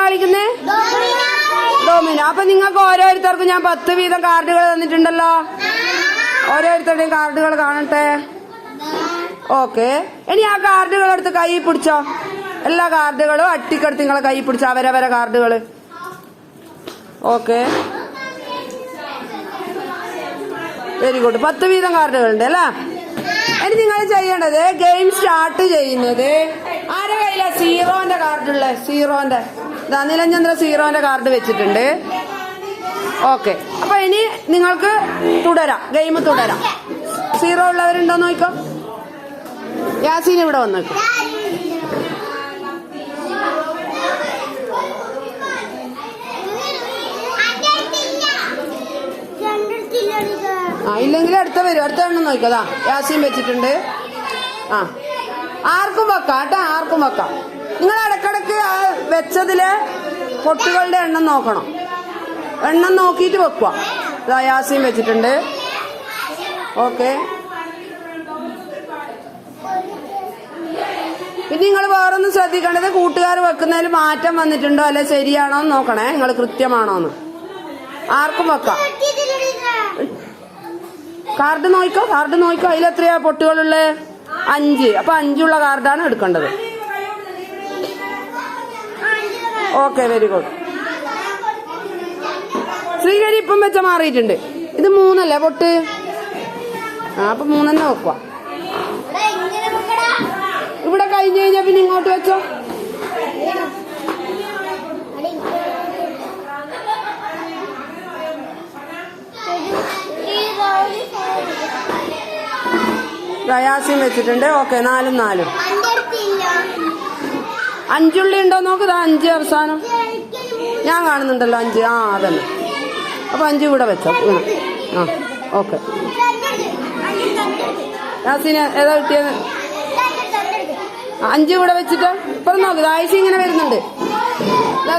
കളിക്കുന്നേ? Domino. അപ്പൊ നിങ്ങൾക്ക് ഓരോരുത്തർക്കും ഞാൻ 10 വീതം കാർഡുകൾ തന്നിട്ടുണ്ടല്ലോ. ഓരോരുത്തരുടെയും കാർഡുകൾ കാണട്ടെ. ഓക്കെ. ഇനി ആ കാർഡുകൾ എടുത്ത് കൈ പിടിച്ചോ. എല്ലാ കാർഡുകളും അട്ടിക്കെടുത്ത് നിങ്ങളെ കൈ പിടിച്ചോ. അവരവരെ കാർഡുകൾ. Okay, very good. 10 വീതം കാർഡുകളുണ്ട് അല്ലേ? ഇനി നിങ്ങൾ ചെയ്യേണ്ടത് ഗെയിം സ്റ്റാർട്ട് ചെയ്യുന്നത് ആരുടെ കയ്യിലാ സീറോന്റെ കാർഡുള്ള? സീറോന്റെ നിലഞ്ചന്ദ്ര സീറോന്റെ കാർഡ് വെച്ചിട്ടുണ്ട്. ഓക്കെ, അപ്പൊ ഇനി നിങ്ങൾക്ക് തുടരാം, ഗെയിം തുടരാം. സീറോ ഉള്ളവരുണ്ടോ നോക്കോ. യാസീൻ ഇവിടെ വന്നേക്കും. ഇല്ലെങ്കിൽ അടുത്ത വരും. അടുത്ത എണ്ണം നോക്കതാ യാസീൻ വെച്ചിട്ടുണ്ട്. ആർക്കും വെക്കാം കേട്ടോ, ആർക്കും വെക്കാം. നിങ്ങൾ ഇടക്കിടക്ക് ആ വെച്ചതില് പൊട്ടുകളുടെ എണ്ണം നോക്കണം. എണ്ണം നോക്കിയിട്ട് വെക്കുക. ഇതാ യാസീൻ വെച്ചിട്ടുണ്ട്. ഓക്കെ, പിന്നെ നിങ്ങൾ വേറൊന്നും ശ്രദ്ധിക്കേണ്ടത് കൂട്ടുകാർ വെക്കുന്നതിൽ മാറ്റം വന്നിട്ടുണ്ടോ അല്ലെ ശരിയാണോ എന്ന് നോക്കണേ. നിങ്ങൾ കൃത്യമാണോന്ന്. ആർക്കും വെക്കാം. കാർഡ് നോക്കോ, കാർഡ് നോക്കോ. അതിലെത്രയാ പൊട്ടുകളുള്ളത്? 5. അപ്പൊ 5 കാർഡാണ് എടുക്കേണ്ടത്. Okay, very good. ശ്രീഹരി ഇപ്പം വെച്ച മാറിയിട്ടുണ്ട്. ഇത് 3 അല്ലേ പൊട്ട്? അപ്പൊ 3 തന്നെ വെക്കുക. ഇവിടെ കഴിഞ്ഞു കഴിഞ്ഞാ പിന്നെ ഇങ്ങോട്ട് വെച്ചോ. യാസീൻ വെച്ചിട്ടുണ്ട്. ഓക്കെ, 4 4. 5 ഉള്ളി ഉണ്ടോ നോക്ക്. 5 അവസാനം ഞാൻ കാണുന്നുണ്ടല്ലോ. 5. അതന്നെ. അപ്പൊ 5 കൂടെ വെച്ചോ. ഓക്കെ. യാസീന് ഏതാ കിട്ടിയത്? 5 കൂടെ വെച്ചിട്ട് ഇപ്പം നോക്ക്. ആയിഷ ഇങ്ങനെ വരുന്നുണ്ട്.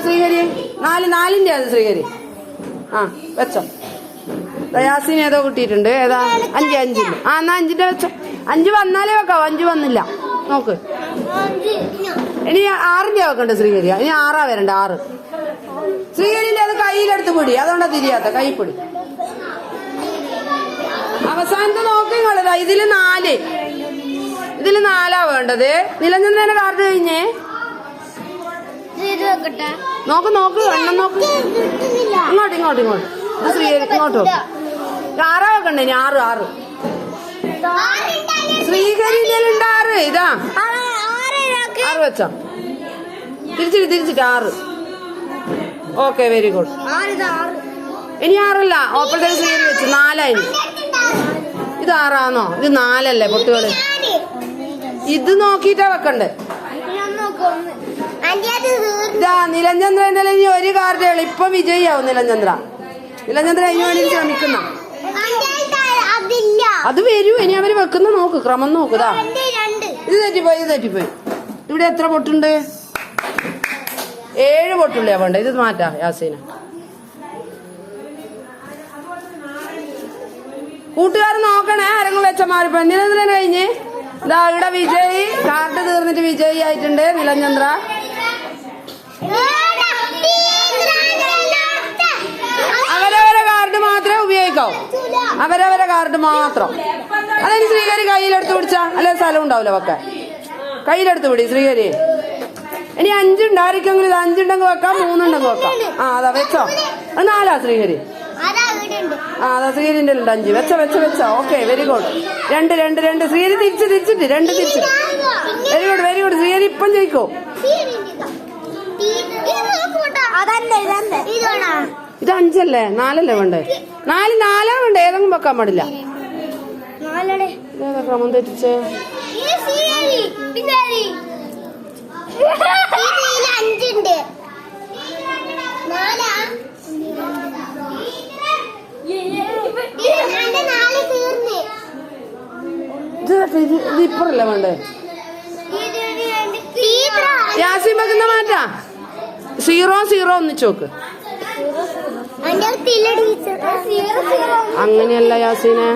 ശ്രീഹരി 4 അത് ശ്രീഹരി. വെച്ചോ. യാസീന് ഏതോ കിട്ടിയിട്ടുണ്ട്. ഏതാ? 5 5. എന്നാ 5 വെച്ചോ. 5 വന്നാലേ വെക്കാവോ. 5 വന്നില്ല നോക്ക്. ഇനി 6 വെക്കണ്ട ശ്രീഹരി. ഇനി 6 വരണ്ട. 6 ശ്രീഹരിന്റെ അത് കയ്യിലെടുത്ത് പിടി. അതുകൊണ്ടാ തിരിയാത്ത. കൈപ്പിടി. അവസാനത്തെ നോക്ക് നിങ്ങള്. ഇതില് 4. ഇതില് 4 വേണ്ടത്. നിലനിന്നതിന്റെ കാർഡ് കഴിഞ്ഞേ. നോക്ക് നോക്ക്. എണ്ണം നോക്ക്. ഇങ്ങോട്ട് ഇങ്ങോട്ട് ഇങ്ങോട്ട്. ഇത് ശ്രീഹരി ഇങ്ങോട്ട് നോക്ക്. 6 വെക്കണ്ടേ? ഇനി 6 ശ്രീഹരിന്റെ ഉണ്ട് 6. ഇതാ 6 വെച്ചോ. തിരിച്ചിട്ട് 6. Okay, very good. ഇനി 6 ഓപ്പറേറ്റർ ശ്രീഹരി വെച്ചു. 4 ആയി. ഇത് 6 ഇത് 4 പൊട്ടുകള്. ഇത് നോക്കിട്ടാ വെക്കണ്ടേ. ഇതാ നിലഞ്ചന്ദ്രന്റെ ഇനി 1 കാർഡേ ഉള്ളു. ഇപ്പൊ വിജയിയാവും നിലഞ്ചന്ദ്ര. നിലഞ്ചന്ദ്ര അതിനു വേണ്ടി ശ്രമിക്കുന്ന. അത് വരൂ. ഇനി അവര് വെക്കുന്ന നോക്ക്. ക്രമം നോക്കുതാ. ഇത് തെറ്റിപ്പോയി. ഇവിടെ എത്ര പൊട്ടുണ്ട്? 7 പൊട്ടുള്ളേ വേണ്ട. ഇത് മാറ്റാ യാസീന. കൂട്ടുകാർ നോക്കണേ. ആരെങ്കിലും വെച്ച മാറിപ്പോ. നിലഞ്ചന്ദ്രൻ കഴിഞ്ഞ് ഇതാ ഇവിടെ വിജയി. കാർഡ് തീർന്നിട്ട് വിജയി ആയിട്ടുണ്ട് നിലഞ്ചന്ദ്ര. അവരവരെ കാർഡ് മാത്രമേ ഉപയോഗിക്കാവൂ. അവരവരെ കാർഡ് മാത്രം. അതിന് ശ്രീഹരി കയ്യിലെടുത്ത് പിടിച്ചാ അല്ലെ സ്ഥലം ഉണ്ടാവില്ല വെക്കാൻ. കയ്യിലെടുത്ത് പിടി ശ്രീഹരി. ഇനി 5 ഉണ്ടായിരിക്കെങ്കിലും 5 ഉണ്ടെങ്കിൽ വെക്കാം. 3 ഉണ്ടെങ്കിൽ വെക്കാം. അതാ വെച്ചോ. അത് 4 ശ്രീഹരി. അതാ ശ്രീഹരിന്റെ ഉണ്ട് 5. വെച്ചോ. Okay, very good. 2 ശ്രീഹരി തിരിച്ചിട്ട് 2 തിരിച്ചിട്ട്. Very good. ശ്രീഹരി ഇപ്പം ജയിക്കോ. ഇത് 5 അല്ലേ? 4 അല്ലേ വേണ്ടേ? 4 വേണ്ടേ? ഏതെങ്കിലും വെക്കാൻ പാടില്ല. ഏതാ ക്രമം തെറ്റിച്ചേ? ഇത് ഇപ്പറല്ലേ വേണ്ടേ? യാസീൻ വെക്കുന്ന മാറ്റാ. 0 ഒന്നിച്ച് നോക്ക്. അങ്ങനെയല്ല യാസീനെ.